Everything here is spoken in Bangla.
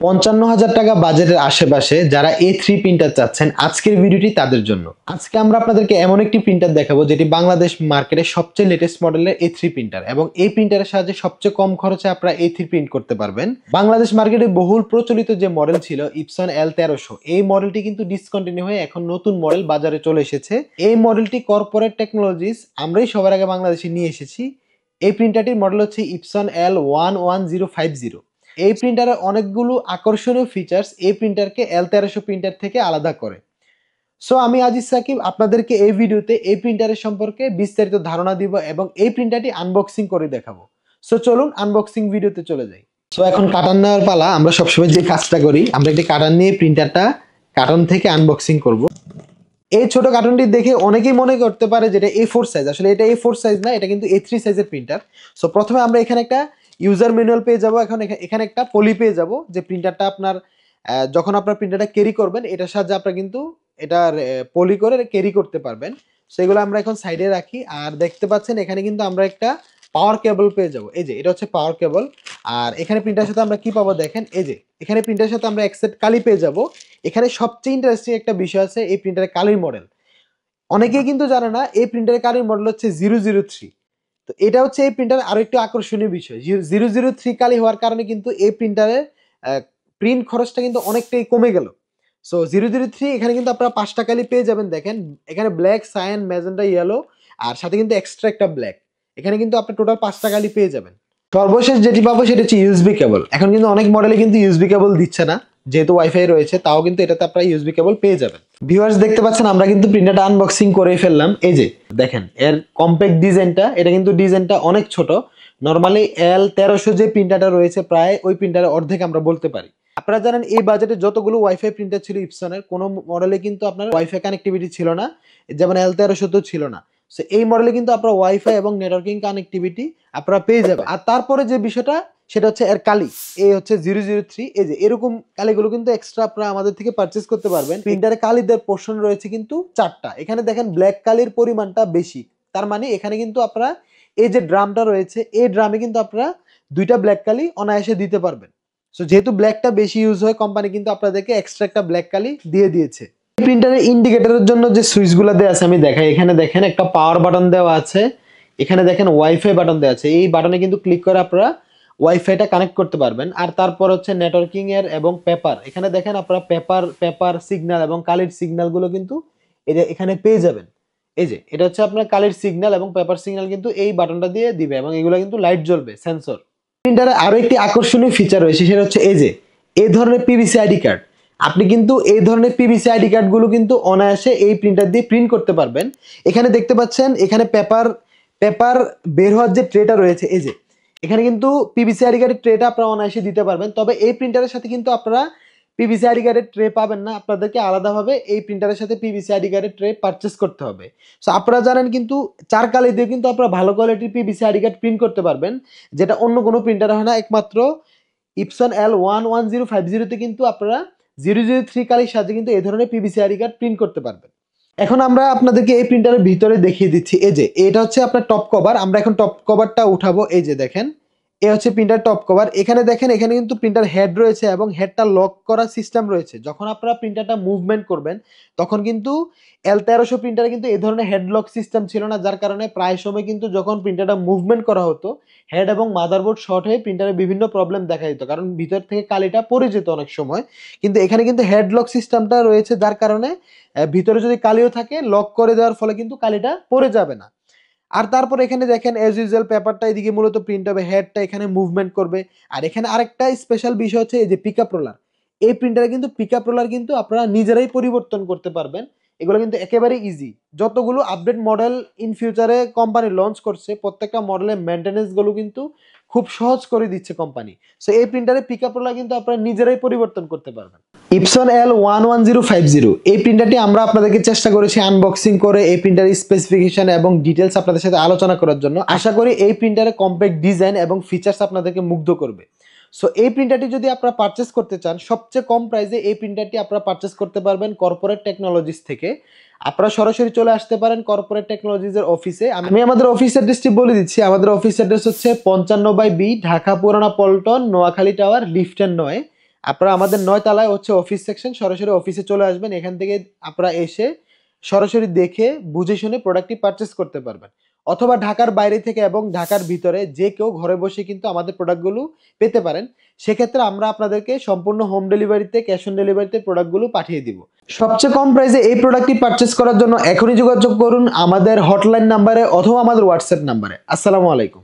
55,000 টাকা বাজেটের আশেপাশে যারা A3 প্রিন্টার চাচ্ছেন আজকের ভিডিওটি তাদের জন্য। আজকে আমরা আপনাদেরকে এমন একটি প্রিন্টার দেখাবো যেটি বাংলাদেশ মার্কেটে সবচেয়ে লেটেস্ট মডেলের A3 প্রিন্টার এবং এই প্রিন্টারের সাহায্যে সবচেয়ে কম খরচে আপনারা A3 প্রিন্ট করতে পারবেন। বাংলাদেশ মার্কেটে বহুল প্রচলিত যে মডেল ছিল Epson L1300, এই মডেলটি কিন্তু ডিসকন্টিনিউ হয়ে এখন নতুন মডেল বাজারে চলে এসেছে। এই মডেলটি কর্পোরেট টেকনোলজিস আমরাই সবার আগে বাংলাদেশে নিয়ে এসেছি। এই প্রিন্টারটির মডেল হচ্ছে Epson L11050। এই প্রিন্টারের অনেকগুলো আকর্ষণীয় ফিচার্স এই প্রিন্টারকে L1300 প্রিন্টার থেকে আলাদা করে। সো আমি আজিজ সাকিব আপনাদেরকে এই ভিডিওতে এই প্রিন্টারের সম্পর্কে বিস্তারিত ধারণা দিব এবং এই প্রিন্টারটি আনবক্সিং করে দেখাবো। সো চলুন আনবক্সিং ভিডিওতে চলে যাই। সো এখন কার্টন নেওয়ার পালা। আমরা সবসময় যে কাজটা করি, আমরা একটি কার্টন নিয়ে প্রিন্টারটা কার্টন থেকে আনবক্সিং করব। এই ছোট কার্টনটি দেখে অনেকেই মনে করতে পারে যেটা A4 সাইজ, আসলে এটা A4 সাইজ না, এটা কিন্তু A3 সাইজের প্রিন্টার। সো প্রথমে আমরা এখানে একটা ইউজার ম্যানুয়াল পেয়ে যাব, এখন এখানে একটা পলি পেয়ে যাব যে প্রিন্টারটা আপনার যখন আপনার প্রিন্টারটা ক্যারি করবেন এটার সাহায্যে আপনারা কিন্তু এটা পলি করে ক্যারি করতে পারবেন। সো এগুলো আমরা এখন সাইডে রাখি। আর দেখতে পাচ্ছেন এখানে কিন্তু আমরা একটা পাওয়ার কেবল পেয়ে যাব। এই যে এটা হচ্ছে পাওয়ার কেবল। আর এখানে প্রিন্টারের সাথে আমরা কি পাবো দেখেন, এই যে এখানে প্রিন্টারের সাথে আমরা এক সেট কালি পেয়ে যাব। এখানে সবচেয়ে ইন্টারেস্টিং একটা বিষয় আছে এই প্রিন্টারের কালির মডেল। অনেকেই কিন্তু জানে না এই প্রিন্টারের কালির মডেল হচ্ছে 003। তো এটা হচ্ছে এই প্রিন্টারের আরো একটু আকর্ষণীয় বিষয়। 003 কালি হওয়ার কারণে কিন্তু এই প্রিন্টারের প্রিন্ট খরচটা কিন্তু অনেকটাই কমে গেল। সো 003 এখানে কিন্তু আপনারা 5টা কালি পেয়ে যাবেন। দেখেন এখানে ব্ল্যাক, সায়ান, ম্যাজেন্টা, ইয়েলো আর সাথে কিন্তু এক্সট্রা একটা ব্ল্যাক। এখানে কিন্তু আপনি টোটাল 5টা কালি পেয়ে যাবেন। সর্বশেষ যেটি পাবো সেটা হচ্ছে ইউএসবি কেবল। এখন কিন্তু অনেক মডেলে কিন্তু ইউএসবি কেবল দিচ্ছে না, যেহেতু ওয়াইফাই রয়েছে, তাও কিন্তু এটাতে আপনারা ইউএসবি কেবল পেয়ে যাবেন। ভিউয়ার্স দেখতে পাচ্ছেন আমরা কিন্তু প্রিন্টারটা আনবক্সিং করে ফেললাম। এই যে দেখেন এর কম্প্যাক্ট ডিজাইনটা, এটা কিন্তু ডিজাইনটা অনেক ছোট। নরমালি L1300 যে প্রিন্টারটা রয়েছে প্রায় ওই প্রিন্টারের অর্ধেক আমরা বলতে পারি। আপনারা জানেন এই বাজেটে যতগুলো ওয়াইফাই প্রিন্টার ছিল ইপসনের, কোনো মডেলে কিন্তু আপনার ওয়াইফাই কানেক্টিভিটি ছিল না, যেমন L1300 তো ছিল না। সো এই মডেলে কিন্তু আপনারা ওয়াইফাই এবং নেটওয়ার্কিং কানেক্টিভিটি আপনারা পেয়ে যাবেন। আর তারপরে যে বিষয়টা সেটা হচ্ছে এর কালি, এই হচ্ছে 003। এই যে এরকম কালিগুলো কিন্তু এক্সট্রা আপনারা আমাদের থেকে পারচেজ করতে পারবেন। প্রিন্টারে কালিদের পোর্শন রয়েছে কিন্তু 4টা। এখানে দেখেন ব্ল্যাক কালির পরিমাণটা বেশি, তার মানে এখানে কিন্তু আপনারা এই যে ড্রামটা রয়েছে এই ড্রামে কিন্তু আপনারা 2টা ব্ল্যাক কালি অনায়াসে দিতে পারবেন। সো যেহেতু ব্ল্যাকটা বেশি ইউজ হয়, কোম্পানি কিন্তু আপনাদেরকে এক্সট্রা একটা ব্ল্যাক কালি দিয়ে দিয়েছে। প্রিন্টারের ইন্ডিকেটরের জন্য যে সুইচগুলো দেওয়া আছে আমি দেখাই। এখানে দেখেন একটা পাওয়ার বাটন দেওয়া আছে, এখানে দেখেন ওয়াইফাই বাটন দেওয়া আছে। এই বাটনে কিন্তু ক্লিক করে আপনারা ওয়াইফাইটা কানেক্ট করতে পারবেন। আর তারপর হচ্ছে নেটওয়ার্কিং এর এবং পেপার, এখানে দেখেন আপনারা পেপার সিগন্যাল এবং কালির সিগন্যালগুলো কিন্তু এখানে পেয়ে যাবেন। এই যে এটা হচ্ছে আপনার কালির সিগন্যাল এবং পেপার সিগন্যাল কিন্তু এই বাটনটা দিয়ে দিবে এবং এগুলো কিন্তু লাইট জ্বলবে, সেন্সর। প্রিন্টারে আরো একটি আকর্ষণীয় ফিচার রয়েছে, সেটা হচ্ছে এই যে এই ধরনের পিভিসি আইডি কার্ড। আপনি কিন্তু এই ধরনের পিভিসি আইডি কার্ড গুলো কিন্তু অনায়াসে এই প্রিন্টার দিয়ে প্রিন্ট করতে পারবেন। এখানে দেখতে পাচ্ছেন এখানে পেপার বের হওয়ার যে ট্রেটা রয়েছে, এই যে এখানে কিন্তু পিভিসি আইডি কার্ডের ট্রেটা আপনারা অনায়াসে দিতে পারবেন। তবে এই প্রিন্টারের সাথে কিন্তু আপনারা পিভিসি আইডি কার্ডের ট্রে পাবেন না, আপনাদেরকে আলাদাভাবে এই প্রিন্টারের সাথে পিভিসি আইডি কার্ডের ট্রে পারচেস করতে হবে। সো আপনারা জানেন কিন্তু 4 কালি দিয়ে কিন্তু আপনারা ভালো কোয়ালিটির পিভিসি আইডি কার্ড প্রিন্ট করতে পারবেন, যেটা অন্য কোনো প্রিন্টারে হয় না। একমাত্র Epson L11050 তে কিন্তু আপনারা 003 কালির সাহায্যে কিন্তু এই ধরনের পিভিসি আইডি কার্ড প্রিন্ট করতে পারবেন। এখন আমরা আপনাদেরকে এই প্রিন্টারের ভিতরে দেখিয়ে দিচ্ছি। এই যে এটা হচ্ছে আপনার টপ কভার। আমরা এখন টপ কভারটা উঠাবো। এই যে দেখেন এ হচ্ছে প্রিন্টার টপ কভার। এখানে দেখেন এখানে কিন্তু প্রিন্টার হেড রয়েছে এবং হেডটা লক করার সিস্টেম রয়েছে। যখন আপনারা প্রিন্টারটা মুভমেন্ট করবেন তখন কিন্তু L1300 প্রিন্টারে কিন্তু এই ধরনের হেড লক সিস্টেম ছিল না, যার কারণে প্রায় সময় কিন্তু যখন প্রিন্টারটা মুভমেন্ট করা হতো হেড এবং মাদারবোর্ড শর্ট হয়ে প্রিন্টারে বিভিন্ন প্রবলেম দেখা দিত, কারণ ভিতর থেকে কালিটা পড়ে যেত অনেক সময়। কিন্তু এখানে কিন্তু হেড লক সিস্টেমটা রয়েছে, যার কারণে ভিতরে যদি কালিও থাকে লক করে দেওয়ার ফলে কিন্তু কালিটা পড়ে যাবে না। আর তারপর এখানে দেখেন এজ ইউজুয়াল পেপারটা এদিকে মূলত প্রিন্ট হবে, হেডটা এখানে মুভমেন্ট করবে। আর এখানে আরেকটা স্পেশাল বিষয় হচ্ছে এই যে পিকআপ রোলার। এই প্রিন্টারে কিন্তু পিকআপ রোলার কিন্তু আপনারা নিজেরাই পরিবর্তন করতে পারবেন। এগুলো কিন্তু একেবারে ইজি। যতগুলো আপডেট মডেল ইন ফিউচারে কোম্পানি লঞ্চ করছে প্রত্যেকটা মডেলের মেইনটেনেন্স গুলো কিন্তু খুব সহজ করে দিচ্ছে কোম্পানি। সো এই প্রিন্টারে পিকআপ রোলার কিন্তু আপনারা নিজেরাই পরিবর্তন করতে পারবেন। Epson L11050 এই প্রিন্টারটি আমরা আপনাদেরকে চেষ্টা করেছি আনবক্সিং করে এই প্রিন্টারের স্পেসিফিকেশন এবং ডিটেলস আপনাদের সাথে আলোচনা করার জন্য। আশা করি এই প্রিন্টারে কম্প্যাক্ট ডিজাইন এবং ফিচার্স আপনাদেরকে মুগ্ধ করবে। সো এই প্রিন্টারটি যদি আপনারা পারচেস করতে চান সবচেয়ে কম প্রাইসে এই প্রিন্টারটি আপনারা পারচেস করতে পারবেন কর্পোরেট টেকনোলজিস থেকে। আপনারা সরাসরি চলে আসতে পারেন কর্পোরেট টেকনোলজিসের অফিসে। আমি আমাদের অফিস অ্যাড্রেসটি বলে দিচ্ছি। আমাদের অফিস অ্যাড্রেস হচ্ছে 55/B, ঢাকা পুরানা পল্টন, নোয়াখালী টাওয়ার, লিফট 9। আপনারা আমাদের 9 তলায় হচ্ছে অফিস সেকশন, সরাসরি অফিসে চলে আসবেন। এখান থেকে আপনারা এসে সরাসরি দেখে বুঝে শুনে প্রোডাক্টটি পারচেজ করতে পারবেন। অথবা ঢাকার বাইরে থেকে এবং ঢাকার ভিতরে যে কেউ ঘরে বসে কিন্তু আমাদের প্রোডাক্টগুলো পেতে পারেন। সেক্ষেত্রে আমরা আপনাদেরকে সম্পূর্ণ হোম ডেলিভারিতে, ক্যাশ অন ডেলিভারিতে প্রোডাক্টগুলো পাঠিয়ে দিব। সবচেয়ে কম প্রাইসে এই প্রোডাক্টটি পারচেজ করার জন্য এখনই যোগাযোগ করুন আমাদের হটলাইন নাম্বারে অথবা আমাদের হোয়াটসঅ্যাপ নাম্বারে। আসসালামু আলাইকুম।